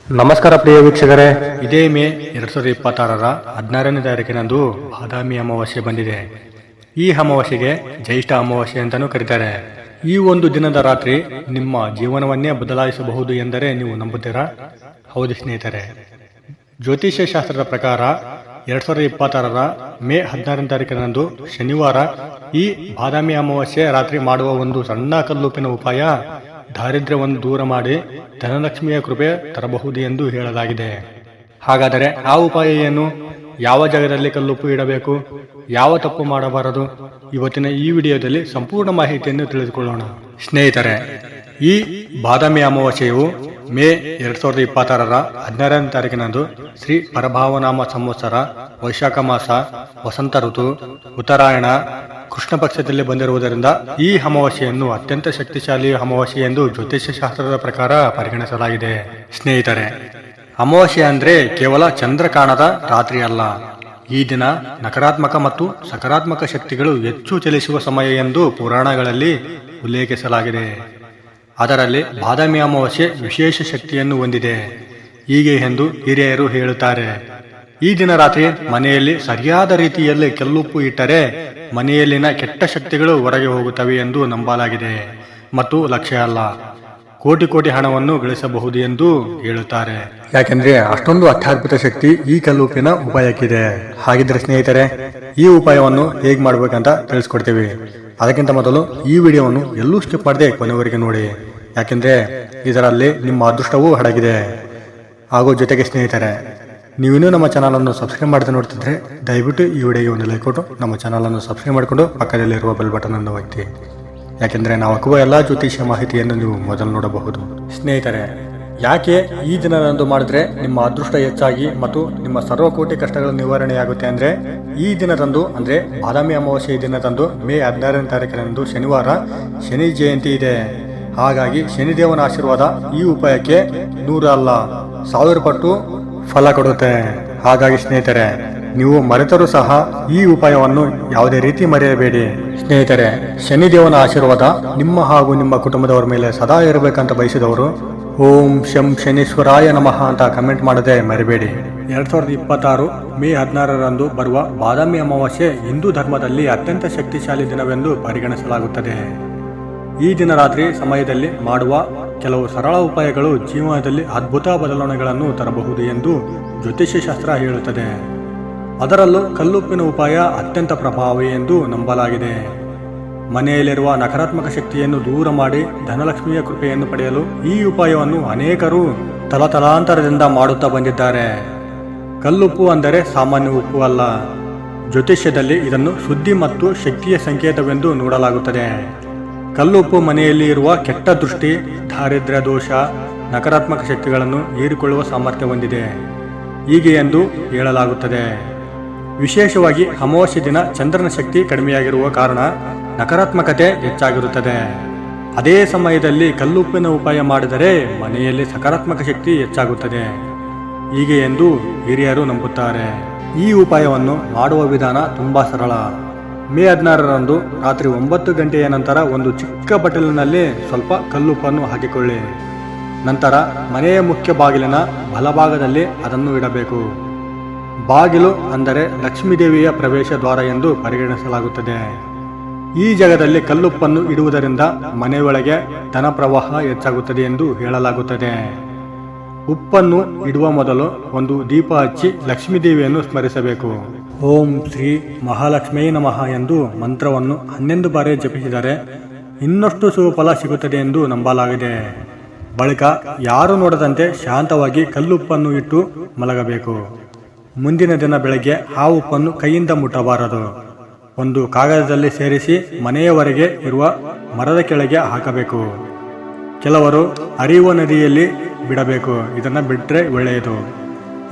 ನಮಸ್ಕಾರ ಪ್ರಿಯ ವೀಕ್ಷಕರೇ, ಇದೇ ಮೇ 2026ರ 16ನೇ ತಾರೀಕಿನಂದು ಬಾದಾಮಿ ಅಮಾವಾಸ್ಯೆ ಬಂದಿದೆ. ಈ ಅಮಾವಾಸ್ಯೆಗೆ ಜ್ಯೇಷ್ಠ ಅಮಾವಾಸ್ಯೆ ಅಂತಾನೂ ಕರೀತಾರೆ. ಈ ಒಂದು ದಿನದ ರಾತ್ರಿ ನಿಮ್ಮ ಜೀವನವನ್ನೇ ಬದಲಾಯಿಸಬಹುದು ಎಂದರೆ ನೀವು ನಂಬುತ್ತೀರಾ? ಹೌದು ಸ್ನೇಹಿತರೆ, ಜ್ಯೋತಿಷ್ಯ ಶಾಸ್ತ್ರದ ಪ್ರಕಾರ 2026ರ ಮೇ 16ನೇ ತಾರೀಕಿನಂದು ಶನಿವಾರ ಈ ಬಾದಾಮಿ ಅಮಾವಾಸ್ಯೆ ರಾತ್ರಿ ಮಾಡುವ ಒಂದು ಸಣ್ಣ ಕಲ್ಲುಪ್ಪಿನ ಉಪಾಯ ದಾರಿದ್ರ್ಯವನ್ನು ದೂರ ಮಾಡಿ ಧನಲಕ್ಷ್ಮಿಯ ಕೃಪೆ ತರಬಹುದು ಎಂದು ಹೇಳಲಾಗಿದೆ. ಹಾಗಾದರೆ ಆ ಉಪಾಯ ಏನು? ಯಾವ ಜಾಗದಲ್ಲಿ ಕಲ್ಲುಪ್ಪು ಇಡಬೇಕು? ಯಾವ ತಪ್ಪು ಮಾಡಬಾರದು? ಇವತ್ತಿನ ಈ ವಿಡಿಯೋದಲ್ಲಿ ಸಂಪೂರ್ಣ ಮಾಹಿತಿಯನ್ನು ತಿಳಿದುಕೊಳ್ಳೋಣ. ಸ್ನೇಹಿತರೆ, ಈ ಬಾದಾಮಿ ಅಮಾವಾಸ್ಯೆಯು ಮೇ 2026ರ 16ನೇ ತಾರೀಕಿನಂದು ಶ್ರೀ ಪರಭಾವನಾಮ ಸಂವತ್ಸರ, ವೈಶಾಖ ಮಾಸ, ವಸಂತ ಋತು, ಉತ್ತರಾಯಣ, ಕೃಷ್ಣ ಪಕ್ಷದಲ್ಲಿ ಬಂದಿರುವುದರಿಂದ ಈ ಅಮಾವಾಸ್ಯೆಯನ್ನು ಅತ್ಯಂತ ಶಕ್ತಿಶಾಲಿ ಅಮಾವಾಸ್ಯೆ ಎಂದು ಜ್ಯೋತಿಷ್ಯ ಶಾಸ್ತ್ರದ ಪ್ರಕಾರ ಪರಿಗಣಿಸಲಾಗಿದೆ. ಸ್ನೇಹಿತರೆ, ಅಮಾವಾಸ್ಯೆ ಅಂದ್ರೆ ಕೇವಲ ಚಂದ್ರ ಕಾಣದ ರಾತ್ರಿ ಅಲ್ಲ. ಈ ದಿನ ನಕಾರಾತ್ಮಕ ಮತ್ತು ಸಕಾರಾತ್ಮಕ ಶಕ್ತಿಗಳು ಹೆಚ್ಚು ಚಲಿಸುವ ಸಮಯ ಎಂದು ಪುರಾಣಗಳಲ್ಲಿ ಉಲ್ಲೇಖಿಸಲಾಗಿದೆ. ಅದರಲ್ಲಿ ಬಾದಾಮಿ ಅಮಾವಾಸ್ಯೆ ವಿಶೇಷ ಶಕ್ತಿಯನ್ನು ಹೊಂದಿದೆ. ಹೀಗೆ ಎಂದು ಹಿರಿಯರು ಹೇಳುತ್ತಾರೆ. ಈ ದಿನ ರಾತ್ರಿ ಮನೆಯಲ್ಲಿ ಸರಿಯಾದ ರೀತಿಯಲ್ಲಿ ಕಲ್ಲುಪ್ಪು ಇಟ್ಟರೆ ಮನೆಯಲ್ಲಿನ ಕೆಟ್ಟ ಶಕ್ತಿಗಳು ಹೊರಗೆ ಹೋಗುತ್ತವೆ ಎಂದು ನಂಬಲಾಗಿದೆ. ಮತ್ತು ಲಕ್ಷ್ಯ ಅಲ್ಲ, ಕೋಟಿ ಹಣವನ್ನು ಗಳಿಸಬಹುದು ಎಂದು ಹೇಳುತ್ತಾರೆ. ಯಾಕೆಂದ್ರೆ ಅಷ್ಟೊಂದು ಅತ್ಯದ್ಭುತ ಶಕ್ತಿ ಈ ಕಲ್ಲುಪ್ಪಿನ ಉಪಾಯಕ್ಕಿದೆ. ಹಾಗಿದ್ರೆ ಸ್ನೇಹಿತರೆ, ಈ ಉಪಾಯವನ್ನು ಹೇಗೆ ಮಾಡ್ಬೇಕಂತ ತಿಳಿಸ್ಕೊಡ್ತೀವಿ. ಅದಕ್ಕಿಂತ ಮೊದಲು ಈ ವಿಡಿಯೋವನ್ನು ಎಲ್ಲೂ ಸ್ಕಿಪ್ ಮಾಡದೆ ಕೊನೆವರೆಗೆ ನೋಡಿ. ಯಾಕೆಂದ್ರೆ ಇದರಲ್ಲಿ ನಿಮ್ಮ ಅದೃಷ್ಟವೂ ಅಡಗಿದೆ. ಹಾಗೂ ಜೊತೆಗೆ ಸ್ನೇಹಿತರೆ, ನೀವಿನ್ನೂ ನಮ್ಮ ಚಾನಲನ್ನು ಸಬ್ಸ್ಕ್ರೈಬ್ ಮಾಡದೆ ನೋಡ್ತಿದ್ರೆ ದಯವಿಟ್ಟು ಈ ವಿಡಿಯೋಗೆ ಒಂದು ಲೈಕ್ ಕೊಟ್ಟು ನಮ್ಮ ಚಾನಲನ್ನು ಸಬ್ಸ್ಕ್ರೈಬ್ ಮಾಡಿಕೊಂಡು ಪಕ್ಕದಲ್ಲಿರುವ ಬೆಲ್ ಬಟನ್ ಅನ್ನು ಒತ್ತಿ. ಯಾಕೆಂದ್ರೆ ನಾವು ಹಾಕುವ ಎಲ್ಲಾ ಜ್ಯೋತಿಷ್ಯ ಮಾಹಿತಿಯನ್ನು ನೀವು ಮೊದಲು ನೋಡಬಹುದು. ಸ್ನೇಹಿತರೆ, ಯಾಕೆ ಈ ದಿನದಂದು ಮಾಡಿದ್ರೆ ನಿಮ್ಮ ಅದೃಷ್ಟ ಹೆಚ್ಚಾಗಿ ಮತ್ತು ನಿಮ್ಮ ಸರ್ವಕೋಟಿ ಕಷ್ಟಗಳ ನಿವಾರಣೆಯಾಗುತ್ತೆ ಅಂದ್ರೆ, ಈ ದಿನದಂದು ಅಂದ್ರೆ ಬಾದಾಮಿ ಅಮಾವಾಸ್ಯೆ ದಿನದಂದು ಮೇ 16ನೇ ತಾರೀಕಿನಂದು ಶನಿವಾರ ಶನಿ ಜಯಂತಿ ಇದೆ. ಹಾಗಾಗಿ ಶನಿದೇವನ ಆಶೀರ್ವಾದ ಈ ಉಪಾಯಕ್ಕೆ 100 ಅಲ್ಲ 1000 ಪಟ್ಟು ಫಲ ಕೊಡುತ್ತೆ. ಹಾಗಾಗಿ ಸ್ನೇಹಿತರೆ, ನೀವು ಮರೆತರೂ ಸಹ ಈ ಉಪಾಯವನ್ನು ಯಾವುದೇ ರೀತಿ ಮರೆಯಬೇಡಿ. ಸ್ನೇಹಿತರೆ, ಶನಿದೇವನ ಆಶೀರ್ವಾದ ನಿಮ್ಮ ಹಾಗೂ ನಿಮ್ಮ ಕುಟುಂಬದವರ ಮೇಲೆ ಸದಾ ಇರಬೇಕಂತ ಬಯಸಿದವರು ಓಂ ಶಂ ಶನೀಶ್ವರಾಯ ನಮಃ ಅಂತ ಕಮೆಂಟ್ ಮಾಡದೆ ಮರಿಬೇಡಿ. 2026 ಮೇ 16ರಂದು ಬರುವ ಬಾದಾಮಿ ಅಮಾವಾಸ್ಯೆ ಹಿಂದೂ ಧರ್ಮದಲ್ಲಿ ಅತ್ಯಂತ ಶಕ್ತಿಶಾಲಿ ದಿನವೆಂದು ಪರಿಗಣಿಸಲಾಗುತ್ತದೆ. ಈ ದಿನ ರಾತ್ರಿ ಸಮಯದಲ್ಲಿ ಮಾಡುವ ಕೆಲವು ಸರಳ ಉಪಾಯಗಳು ಜೀವನದಲ್ಲಿ ಅದ್ಭುತ ಬದಲಾವಣೆಗಳನ್ನು ತರಬಹುದು ಎಂದು ಜ್ಯೋತಿಷ್ಯ ಶಾಸ್ತ್ರ ಹೇಳುತ್ತದೆ. ಅದರಲ್ಲೂ ಕಲ್ಲುಪ್ಪಿನ ಉಪಾಯ ಅತ್ಯಂತ ಪ್ರಭಾವಿ ಎಂದು ನಂಬಲಾಗಿದೆ. ಮನೆಯಲ್ಲಿರುವ ನಕಾರಾತ್ಮಕ ಶಕ್ತಿಯನ್ನು ದೂರ ಮಾಡಿ ಧನಲಕ್ಷ್ಮಿಯ ಕೃಪೆಯನ್ನು ಪಡೆಯಲು ಈ ಉಪಾಯವನ್ನು ಅನೇಕರು ತಲತಲಾಂತರದಿಂದ ಮಾಡುತ್ತಾ ಬಂದಿದ್ದಾರೆ. ಕಲ್ಲುಪ್ಪು ಅಂದರೆ ಸಾಮಾನ್ಯ ಉಪ್ಪು ಅಲ್ಲ. ಜ್ಯೋತಿಷ್ಯದಲ್ಲಿ ಇದನ್ನು ಶುದ್ಧಿ ಮತ್ತು ಶಕ್ತಿಯ ಸಂಕೇತವೆಂದು ನೋಡಲಾಗುತ್ತದೆ. ಕಲ್ಲುಪ್ಪು ಮನೆಯಲ್ಲಿ ಇರುವ ಕೆಟ್ಟ ದೃಷ್ಟಿ, ದಾರಿದ್ರ್ಯ ದೋಷ, ನಕಾರಾತ್ಮಕ ಶಕ್ತಿಗಳನ್ನು ಹೀರಿಕೊಳ್ಳುವ ಸಾಮರ್ಥ್ಯ ಹೊಂದಿದೆ ಹೀಗೆ ಎಂದು ಹೇಳಲಾಗುತ್ತದೆ. ವಿಶೇಷವಾಗಿ ಅಮಾವಾಸ್ಯೆ ದಿನ ಚಂದ್ರನ ಶಕ್ತಿ ಕಡಿಮೆಯಾಗಿರುವ ಕಾರಣ ನಕಾರಾತ್ಮಕತೆ ಹೆಚ್ಚಾಗಿರುತ್ತದೆ. ಅದೇ ಸಮಯದಲ್ಲಿ ಕಲ್ಲುಪ್ಪಿನ ಉಪಾಯ ಮಾಡಿದರೆ ಮನೆಯಲ್ಲಿ ಸಕಾರಾತ್ಮಕ ಶಕ್ತಿ ಹೆಚ್ಚಾಗುತ್ತದೆ ಹೀಗೆ ಎಂದು ಹಿರಿಯರು ನಂಬುತ್ತಾರೆ. ಈ ಉಪಾಯವನ್ನು ಮಾಡುವ ವಿಧಾನ ತುಂಬಾ ಸರಳ. ಮೇ 16ರಂದು ರಾತ್ರಿ 9 ಗಂಟೆಯ ನಂತರ ಒಂದು ಚಿಕ್ಕ ಬಟ್ಟಲಿನಲ್ಲಿ ಸ್ವಲ್ಪ ಕಲ್ಲುಪ್ಪನ್ನು ಹಾಕಿಕೊಳ್ಳಿ. ನಂತರ ಮನೆಯ ಮುಖ್ಯ ಬಾಗಿಲಿನ ಬಲಭಾಗದಲ್ಲಿ ಅದನ್ನು ಇಡಬೇಕು. ಬಾಗಿಲು ಅಂದರೆ ಲಕ್ಷ್ಮೀದೇವಿಯ ಪ್ರವೇಶ ದ್ವಾರ ಎಂದು ಪರಿಗಣಿಸಲಾಗುತ್ತದೆ. ಈ ಜಾಗದಲ್ಲಿ ಕಲ್ಲುಪ್ಪನ್ನು ಇಡುವುದರಿಂದ ಮನೆಯೊಳಗೆ ಧನ ಪ್ರವಾಹ ಹೆಚ್ಚಾಗುತ್ತದೆ ಎಂದು ಹೇಳಲಾಗುತ್ತದೆ. ಉಪ್ಪನ್ನು ಇಡುವ ಮೊದಲು ಒಂದು ದೀಪ ಹಚ್ಚಿ ಲಕ್ಷ್ಮೀದೇವಿಯನ್ನು ಸ್ಮರಿಸಬೇಕು. ಓಂ ಶ್ರೀ ಮಹಾಲಕ್ಷ್ಮೀ ನಮಃ ಎಂದು ಮಂತ್ರವನ್ನು 11 ಬಾರಿ ಜಪಿಸಿದರೆ ಇನ್ನಷ್ಟು ಶುಭಫಲ ಸಿಗುತ್ತದೆ ಎಂದು ನಂಬಲಾಗಿದೆ. ಬಳಿಕ ಯಾರು ನೋಡದಂತೆ ಶಾಂತವಾಗಿ ಕಲ್ಲುಪ್ಪನ್ನು ಇಟ್ಟು ಮಲಗಬೇಕು. ಮುಂದಿನ ದಿನ ಬೆಳಗ್ಗೆ ಆ ಉಪ್ಪನ್ನು ಕೈಯಿಂದ ಮುಟ್ಟಬಾರದು. ಒಂದು ಕಾಗದದಲ್ಲಿ ಸೇರಿಸಿ ಮನೆಯವರೆಗೆ ಇರುವ ಮರದ ಕೆಳಗೆ ಹಾಕಬೇಕು. ಕೆಲವರು ಹರಿಯುವ ನದಿಯಲ್ಲಿ ಬಿಡಬೇಕು. ಇದನ್ನು ಬಿಟ್ಟರೆ ಒಳ್ಳೆಯದು.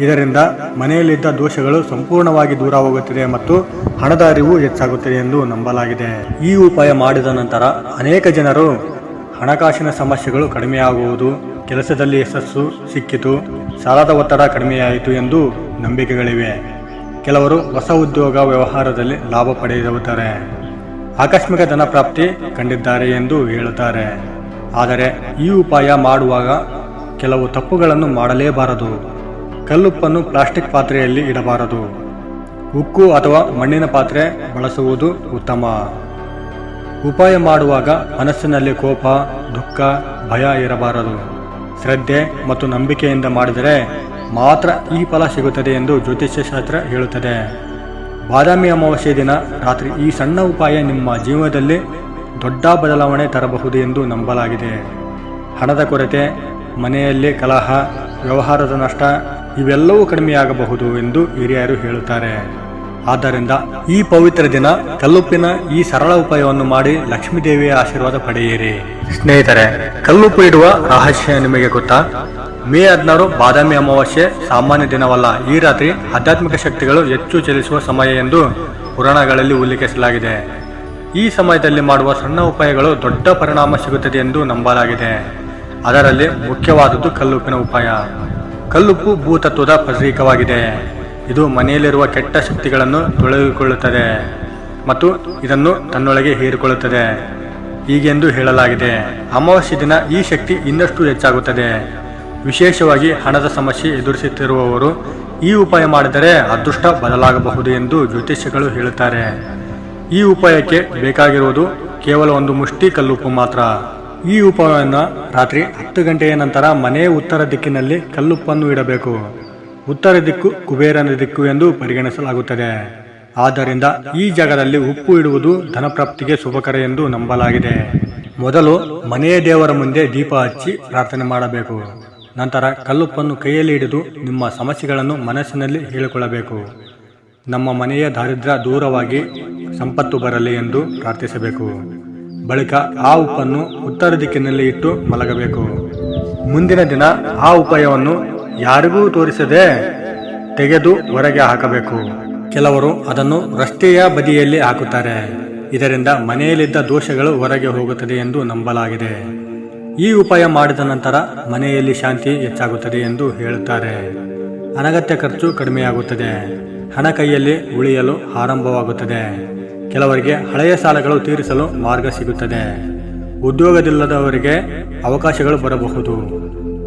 ಇದರಿಂದ ಮನೆಯಲ್ಲಿದ್ದ ದೋಷಗಳು ಸಂಪೂರ್ಣವಾಗಿ ದೂರ ಹೋಗುತ್ತದೆ ಮತ್ತು ಹಣದ ಅರಿವು ಹೆಚ್ಚಾಗುತ್ತದೆ ಎಂದು ನಂಬಲಾಗಿದೆ. ಈ ಉಪಾಯ ಮಾಡಿದ ನಂತರ ಅನೇಕ ಜನರು ಹಣಕಾಸಿನ ಸಮಸ್ಯೆಗಳು ಕಡಿಮೆಯಾಗುವುದು, ಕೆಲಸದಲ್ಲಿ ಯಶಸ್ಸು ಸಿಕ್ಕಿತು, ಸಾಲದ ಒತ್ತಡ ಕಡಿಮೆಯಾಯಿತು ಎಂದು ನಂಬಿಕೆಗಳಿವೆ. ಕೆಲವರು ಹೊಸ ಉದ್ಯೋಗ ವ್ಯವಹಾರದಲ್ಲಿ ಲಾಭ ಪಡೆಯುತ್ತಾರೆ, ಆಕಸ್ಮಿಕ ಧನ ಪ್ರಾಪ್ತಿ ಕಂಡಿದ್ದಾರೆ ಎಂದು ಹೇಳುತ್ತಾರೆ. ಆದರೆ ಈ ಉಪಾಯ ಮಾಡುವಾಗ ಕೆಲವು ತಪ್ಪುಗಳನ್ನು ಮಾಡಲೇಬಾರದು. ಕಲ್ಲುಪ್ಪನ್ನು ಪ್ಲಾಸ್ಟಿಕ್ ಪಾತ್ರೆಯಲ್ಲಿ ಇಡಬಾರದು. ಉಕ್ಕು ಅಥವಾ ಮಣ್ಣಿನ ಪಾತ್ರೆ ಬಳಸುವುದು ಉತ್ತಮ. ಉಪಾಯ ಮಾಡುವಾಗ ಮನಸ್ಸಿನಲ್ಲಿ ಕೋಪ, ದುಃಖ, ಭಯ ಇರಬಾರದು. ಶ್ರದ್ಧೆ ಮತ್ತು ನಂಬಿಕೆಯಿಂದ ಮಾಡಿದರೆ ಮಾತ್ರ ಈ ಫಲ ಸಿಗುತ್ತದೆ ಎಂದು ಜ್ಯೋತಿಷ್ಯ ಶಾಸ್ತ್ರ ಹೇಳುತ್ತದೆ. ಬಾದಾಮಿ ಅಮಾವಾಸ್ಯೆ ದಿನ ರಾತ್ರಿ ಈ ಸಣ್ಣ ಉಪಾಯ ನಿಮ್ಮ ಜೀವನದಲ್ಲಿ ದೊಡ್ಡ ಬದಲಾವಣೆ ತರಬಹುದು ಎಂದು ನಂಬಲಾಗಿದೆ. ಹಣದ ಕೊರತೆ, ಮನೆಯಲ್ಲಿ ಕಲಹ, ವ್ಯವಹಾರದ ನಷ್ಟ ಇವೆಲ್ಲವೂ ಕಡಿಮೆಯಾಗಬಹುದು ಎಂದು ಹಿರಿಯರು ಹೇಳುತ್ತಾರೆ. ಆದ್ದರಿಂದ ಈ ಪವಿತ್ರ ದಿನ ಕಲ್ಲುಪ್ಪಿನ ಈ ಸರಳ ಉಪಾಯವನ್ನು ಮಾಡಿ ಲಕ್ಷ್ಮೀದೇವಿಯ ಆಶೀರ್ವಾದ ಪಡೆಯಿರಿ. ಸ್ನೇಹಿತರೆ, ಕಲ್ಲುಪ್ಪು ಇಡುವ ರಹಸ್ಯ ನಿಮಗೆ ಗೊತ್ತಾ? ಮೇ 16 ಬಾದಾಮಿ ಅಮಾವಾಸ್ಯೆ ಸಾಮಾನ್ಯ ದಿನವಲ್ಲ. ಈ ರಾತ್ರಿ ಆಧ್ಯಾತ್ಮಿಕ ಶಕ್ತಿಗಳು ಹೆಚ್ಚು ಚಲಿಸುವ ಸಮಯ ಎಂದು ಪುರಾಣಗಳಲ್ಲಿ ಉಲ್ಲೇಖಿಸಲಾಗಿದೆ. ಈ ಸಮಯದಲ್ಲಿ ಮಾಡುವ ಸಣ್ಣ ಉಪಾಯಗಳು ದೊಡ್ಡ ಪರಿಣಾಮ ಸಿಗುತ್ತದೆ ಎಂದು ನಂಬಲಾಗಿದೆ. ಅದರಲ್ಲಿ ಮುಖ್ಯವಾದದ್ದು ಕಲ್ಲುಪ್ಪಿನ ಉಪಾಯ. ಕಲ್ಲುಪ್ಪು ಭೂತತ್ವದ ಪ್ರತೀಕವಾಗಿದೆ. ಇದು ಮನೆಯಲ್ಲಿರುವ ಕೆಟ್ಟ ಶಕ್ತಿಗಳನ್ನು ತೊಳೆದುಕೊಳ್ಳುತ್ತದೆ ಮತ್ತು ಇದನ್ನು ತನ್ನೊಳಗೆ ಹೀರಿಕೊಳ್ಳುತ್ತದೆ ಹೀಗೆಂದು ಹೇಳಲಾಗಿದೆ. ಅಮಾವಾಸ್ಯೆ ದಿನ ಈ ಶಕ್ತಿ ಇನ್ನಷ್ಟು ಹೆಚ್ಚಾಗುತ್ತದೆ. ವಿಶೇಷವಾಗಿ ಹಣದ ಸಮಸ್ಯೆ ಎದುರಿಸುತ್ತಿರುವವರು ಈ ಉಪಾಯ ಮಾಡಿದರೆ ಅದೃಷ್ಟ ಬದಲಾಗಬಹುದು ಎಂದು ಜ್ಯೋತಿಷ್ಯಗಳು ಹೇಳುತ್ತಾರೆ. ಈ ಉಪಾಯಕ್ಕೆ ಬೇಕಾಗಿರುವುದು ಕೇವಲ ಒಂದು ಮುಷ್ಟಿ ಕಲ್ಲುಪ್ಪು ಮಾತ್ರ. ಈ ಉಪಾಯವನ್ನು ರಾತ್ರಿ 10 ಗಂಟೆಯ ನಂತರ ಮನೆಯ ಉತ್ತರ ದಿಕ್ಕಿನಲ್ಲಿ ಕಲ್ಲುಪ್ಪನ್ನು ಇಡಬೇಕು. ಉತ್ತರ ದಿಕ್ಕು ಕುಬೇರನ ದಿಕ್ಕು ಎಂದು ಪರಿಗಣಿಸಲಾಗುತ್ತದೆ. ಆದ್ದರಿಂದ ಈ ಜಾಗದಲ್ಲಿ ಉಪ್ಪು ಇಡುವುದು ಧನಪ್ರಾಪ್ತಿಗೆ ಶುಭಕರ ಎಂದು ನಂಬಲಾಗಿದೆ. ಮೊದಲು ಮನೆಯ ದೇವರ ಮುಂದೆ ದೀಪ ಹಚ್ಚಿ ಪ್ರಾರ್ಥನೆ ಮಾಡಬೇಕು. ನಂತರ ಕಲ್ಲುಪ್ಪನ್ನು ಕೈಯಲ್ಲಿ ಹಿಡಿದು ನಿಮ್ಮ ಸಮಸ್ಯೆಗಳನ್ನು ಮನಸ್ಸಿನಲ್ಲಿ ಹೇಳಿಕೊಳ್ಳಬೇಕು. ನಮ್ಮ ಮನೆಯ ದಾರಿದ್ರ್ಯ ದೂರವಾಗಿ ಸಂಪತ್ತು ಬರಲಿ ಎಂದು ಪ್ರಾರ್ಥಿಸಬೇಕು. ಬಳಿಕ ಆ ಉಪ್ಪನ್ನು ಉತ್ತರ ದಿಕ್ಕಿನಲ್ಲಿ ಇಟ್ಟು ಮಲಗಬೇಕು. ಮುಂದಿನ ದಿನ ಆ ಉಪಾಯವನ್ನು ಯಾರಿಗೂ ತೋರಿಸದೆ ತೆಗೆದು ಹೊರಗೆ ಹಾಕಬೇಕು. ಕೆಲವರು ಅದನ್ನು ರಸ್ತೆಯ ಬದಿಯಲ್ಲಿ ಹಾಕುತ್ತಾರೆ. ಇದರಿಂದ ಮನೆಯಲ್ಲಿದ್ದ ದೋಷಗಳು ಹೊರಗೆ ಹೋಗುತ್ತದೆ ಎಂದು ನಂಬಲಾಗಿದೆ. ಈ ಉಪಾಯ ಮಾಡಿದ ನಂತರ ಮನೆಯಲ್ಲಿ ಶಾಂತಿ ಹೆಚ್ಚಾಗುತ್ತದೆ ಎಂದು ಹೇಳುತ್ತಾರೆ. ಅನಗತ್ಯ ಖರ್ಚು ಕಡಿಮೆಯಾಗುತ್ತದೆ. ಹಣ ಕೈಯಲ್ಲಿ ಉಳಿಯಲು ಆರಂಭವಾಗುತ್ತದೆ. ಕೆಲವರಿಗೆ ಹಳೆಯ ಸಾಲಗಳು ತೀರಿಸಲು ಮಾರ್ಗ ಸಿಗುತ್ತದೆ. ಉದ್ಯೋಗದಿಲ್ಲದವರಿಗೆ ಅವಕಾಶಗಳು ಬರಬಹುದು.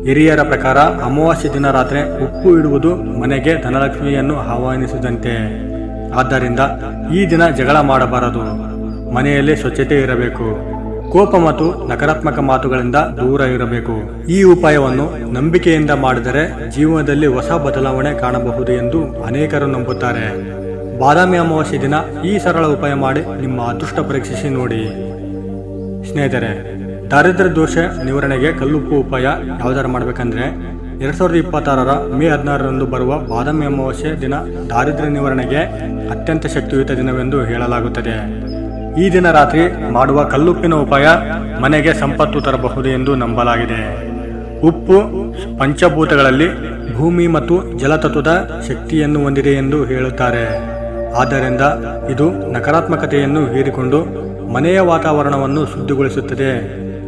ಹಿರಿಯರ ಪ್ರಕಾರ ಅಮಾವಾಸ್ಯೆ ದಿನ ರಾತ್ರಿ ಉಪ್ಪು ಇಡುವುದು ಮನೆಗೆ ಧನಲಕ್ಷ್ಮಿಯನ್ನು ಆಹ್ವಾನಿಸಿದಂತೆ. ಆದ್ದರಿಂದ ಈ ದಿನ ಜಗಳ ಮಾಡಬಾರದು. ಮನೆಯಲ್ಲಿ ಸ್ವಚ್ಛತೆ ಇರಬೇಕು. ಕೋಪ ಮತ್ತು ನಕಾರಾತ್ಮಕ ಮಾತುಗಳಿಂದ ದೂರ ಇರಬೇಕು. ಈ ಉಪಾಯವನ್ನು ನಂಬಿಕೆಯಿಂದ ಮಾಡಿದರೆ ಜೀವನದಲ್ಲಿ ಹೊಸ ಬದಲಾವಣೆ ಕಾಣಬಹುದು ಎಂದು ಅನೇಕರು ನಂಬುತ್ತಾರೆ. ಬಾದಾಮಿ ಅಮಾವಾಸ್ಯೆ ದಿನ ಈ ಸರಳ ಉಪಾಯ ಮಾಡಿ ನಿಮ್ಮ ಅದೃಷ್ಟ ಪರೀಕ್ಷಿಸಿ ನೋಡಿ. ಸ್ನೇಹಿತರೆ, ದಾರಿದ್ರ್ಯ ದೋಷ ನಿವಾರಣೆಗೆ ಕಲ್ಲುಪ್ಪು ಉಪಾಯ ಯಾವ್ದಾರ ಮಾಡಬೇಕಂದ್ರೆ 2026 ಮೇ 16 ಬರುವ ಬಾದಾಮಿ ಅಮಾವಾಸ್ಯೆ ದಿನ ದಾರಿದ್ರ್ಯ ನಿವಾರಣೆಗೆ ಅತ್ಯಂತ ಶಕ್ತಿಯುತ ದಿನವೆಂದು ಹೇಳಲಾಗುತ್ತದೆ. ಈ ದಿನ ರಾತ್ರಿ ಮಾಡುವ ಕಲ್ಲುಪ್ಪಿನ ಉಪಾಯ ಮನೆಗೆ ಸಂಪತ್ತು ತರಬಹುದು ಎಂದು ನಂಬಲಾಗಿದೆ. ಉಪ್ಪು ಪಂಚಭೂತಗಳಲ್ಲಿ ಭೂಮಿ ಮತ್ತು ಜಲತತ್ವದ ಶಕ್ತಿಯನ್ನು ಹೊಂದಿದೆ ಎಂದು ಹೇಳುತ್ತಾರೆ. ಆದ್ದರಿಂದ ಇದು ನಕಾರಾತ್ಮಕತೆಯನ್ನು ಹೀರಿಕೊಂಡು ಮನೆಯ ವಾತಾವರಣವನ್ನು ಶುದ್ಧಿಗೊಳಿಸುತ್ತದೆ.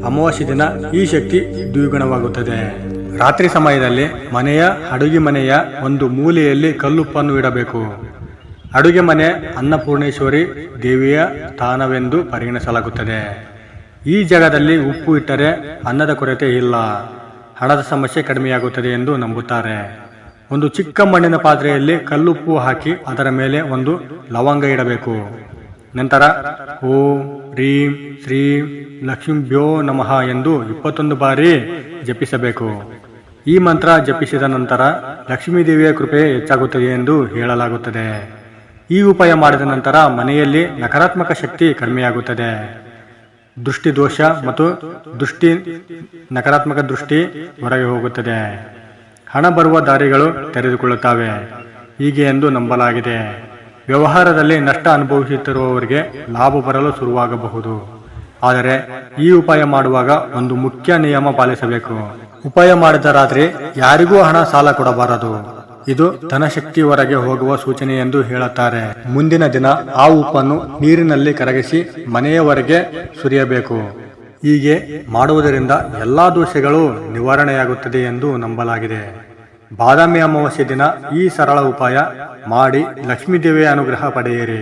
ಅಮಾವಾಸ್ಯೆ ದಿನ ಈ ಶಕ್ತಿ ದ್ವಿಗುಣವಾಗುತ್ತದೆ. ರಾತ್ರಿ ಸಮಯದಲ್ಲಿ ಮನೆಯ ಅಡುಗೆ ಮನೆಯ ಒಂದು ಮೂಲೆಯಲ್ಲಿ ಕಲ್ಲುಪ್ಪನ್ನು ಇಡಬೇಕು. ಅಡುಗೆ ಮನೆ ಅನ್ನಪೂರ್ಣೇಶ್ವರಿ ದೇವಿಯ ಸ್ಥಾನವೆಂದು ಪರಿಗಣಿಸಲಾಗುತ್ತದೆ. ಈ ಜಾಗದಲ್ಲಿ ಉಪ್ಪು ಇಟ್ಟರೆ ಅನ್ನದ ಕೊರತೆ ಇಲ್ಲ, ಹಣದ ಸಮಸ್ಯೆ ಕಡಿಮೆಯಾಗುತ್ತದೆ ಎಂದು ನಂಬುತ್ತಾರೆ. ಒಂದು ಚಿಕ್ಕ ಮಣ್ಣಿನ ಪಾತ್ರೆಯಲ್ಲಿ ಕಲ್ಲುಪ್ಪು ಹಾಕಿ ಅದರ ಮೇಲೆ ಒಂದು ಲವಂಗ ಇಡಬೇಕು. ನಂತರ ಓಂ ರೀಂ ಶ್ರೀಂ ಲಕ್ಷ್ಮೀಭ್ಯೋ ನಮಃ ಎಂದು 21 ಬಾರಿ ಜಪಿಸಬೇಕು. ಈ ಮಂತ್ರ ಜಪಿಸಿದ ನಂತರ ಲಕ್ಷ್ಮೀದೇವಿಯ ಕೃಪೆ ಹೆಚ್ಚಾಗುತ್ತದೆ ಎಂದು ಹೇಳಲಾಗುತ್ತದೆ. ಈ ಉಪಾಯ ಮಾಡಿದ ನಂತರ ಮನೆಯಲ್ಲಿ ನಕಾರಾತ್ಮಕ ಶಕ್ತಿ ಕಡಿಮೆಯಾಗುತ್ತದೆ. ದೃಷ್ಟಿ ದೋಷ ಮತ್ತು ನಕಾರಾತ್ಮಕ ದೃಷ್ಟಿ ಹೊರಗೆ ಹೋಗುತ್ತದೆ. ಹಣ ಬರುವ ದಾರಿಗಳು ತೆರೆದುಕೊಳ್ಳುತ್ತವೆ ಹೀಗೆ ಎಂದು ನಂಬಲಾಗಿದೆ. ವ್ಯವಹಾರದಲ್ಲಿ ನಷ್ಟ ಅನುಭವಿಸುತ್ತಿರುವವರಿಗೆ ಲಾಭ ಬರಲು ಶುರುವಾಗಬಹುದು. ಆದರೆ ಈ ಉಪಾಯ ಮಾಡುವಾಗ ಒಂದು ಮುಖ್ಯ ನಿಯಮ ಪಾಲಿಸಬೇಕು. ಉಪಾಯ ಮಾಡಿದ ರಾತ್ರಿ ಯಾರಿಗೂ ಹಣ ಸಾಲ ಕೊಡಬಾರದು. ಇದು ಧನಶಕ್ತಿ ಹೊರಗೆ ಹೋಗುವ ಸೂಚನೆ ಎಂದು ಹೇಳುತ್ತಾರೆ. ಮುಂದಿನ ದಿನ ಆ ಉಪ್ಪನ್ನು ನೀರಿನಲ್ಲಿ ಕರಗಿಸಿ ಮನೆಯವರೆಗೆ ಸುರಿಯಬೇಕು. ಹೀಗೆ ಮಾಡುವುದರಿಂದ ಎಲ್ಲಾ ದೋಷಗಳು ನಿವಾರಣೆಯಾಗುತ್ತದೆ ಎಂದು ನಂಬಲಾಗಿದೆ. ಬಾದಾಮಿ ಅಮಾವಾಸ್ಯೆ ದಿನ ಈ ಸರಳ ಉಪಾಯ ಮಾಡಿ ಲಕ್ಷ್ಮೀದೇವಿಯ ಅನುಗ್ರಹ ಪಡೆಯಿರಿ.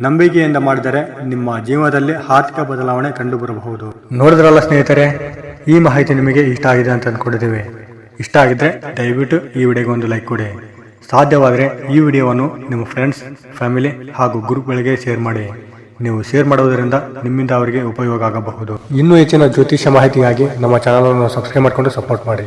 ನಂಬಿಕೆಯಿಂದ ಮಾಡಿದರೆ ನಿಮ್ಮ ಜೀವನದಲ್ಲಿ ಆರ್ಥಿಕ ಬದಲಾವಣೆ ಕಂಡುಬರಬಹುದು. ನೋಡಿದ್ರಲ್ಲ ಸ್ನೇಹಿತರೆ, ಈ ಮಾಹಿತಿ ನಿಮಗೆ ಇಷ್ಟ ಆಗಿದೆ ಅಂತ ಅಂದ್ಕೊಂಡಿದ್ದೇವೆ. ಇಷ್ಟ ಆಗಿದ್ರೆ ದಯವಿಟ್ಟು ಈ ವಿಡಿಯೋಗೆ ಒಂದು ಲೈಕ್ ಕೊಡಿ. ಸಾಧ್ಯವಾದರೆ ಈ ವಿಡಿಯೋವನ್ನು ನಿಮ್ಮ ಫ್ರೆಂಡ್ಸ್, ಫ್ಯಾಮಿಲಿ ಹಾಗೂ ಗ್ರೂಪ್ಗಳಿಗೆ ಶೇರ್ ಮಾಡಿ. ನೀವು ಶೇರ್ ಮಾಡುವುದರಿಂದ ನಿಮ್ಮಿಂದ ಅವರಿಗೆ ಉಪಯೋಗ ಆಗಬಹುದು. ಇನ್ನೂ ಹೆಚ್ಚಿನ ಜ್ಯೋತಿಷ್ಯ ಮಾಹಿತಿಗಾಗಿ ನಮ್ಮ ಚಾನಲ್ ಅನ್ನು ಸಬ್ಸ್ಕ್ರೈಬ್ ಮಾಡಿಕೊಂಡು ಸಪೋರ್ಟ್ ಮಾಡಿ.